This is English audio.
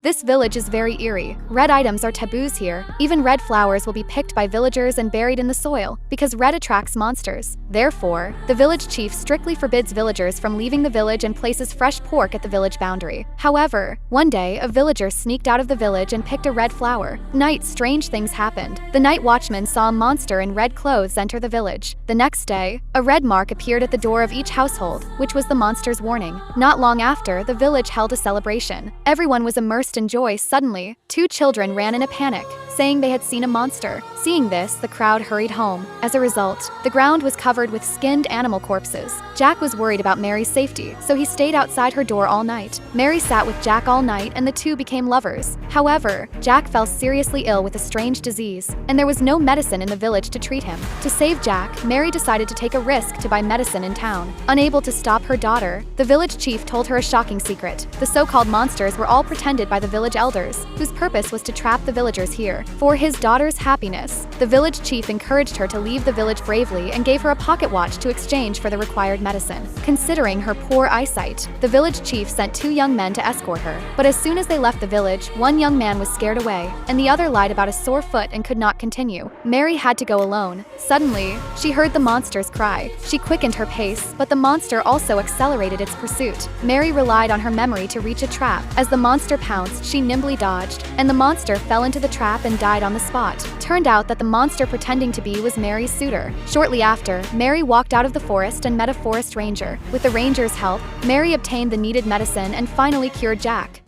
This village is very eerie. Red items are taboos here. Even red flowers will be picked by villagers and buried in the soil, because red attracts monsters. Therefore, the village chief strictly forbids villagers from leaving the village and places fresh pork at the village boundary. However, one day, a villager sneaked out of the village and picked a red flower. Night, strange things happened. The night watchman saw a monster in red clothes enter the village. The next day, a red mark appeared at the door of each household, which was the monster's warning. Not long after, the village held a celebration. Everyone was immersed in joy. Suddenly, two children ran in a panic, saying they had seen a monster. Seeing this, the crowd hurried home. As a result, the ground was covered with skinned animal corpses. Jack was worried about Mary's safety, so he stayed outside her door all night. Mary sat with Jack all night and the two became lovers. However, Jack fell seriously ill with a strange disease, and there was no medicine in the village to treat him. To save Jack, Mary decided to take a risk to buy medicine in town. Unable to stop her daughter, the village chief told her a shocking secret. The so-called monsters were all pretended by the village elders, whose purpose was to trap the villagers here. For his daughter's happiness, the village chief encouraged her to leave the village bravely and gave her a pocket watch to exchange for the required medicine. Considering her poor eyesight, the village chief sent two young men to escort her. But as soon as they left the village, one young man was scared away, and the other lied about a sore foot and could not continue. Mary had to go alone. Suddenly, she heard the monster's cry. She quickened her pace, but the monster also accelerated its pursuit. Mary relied on her memory to reach a trap. As the monster pounced, she nimbly dodged, and the monster fell into the trap and died on the spot. Turned out that the monster pretending to be was Mary's suitor. Shortly after, Mary walked out of the forest and met a forest ranger. With the ranger's help, Mary obtained the needed medicine and finally cured Jack.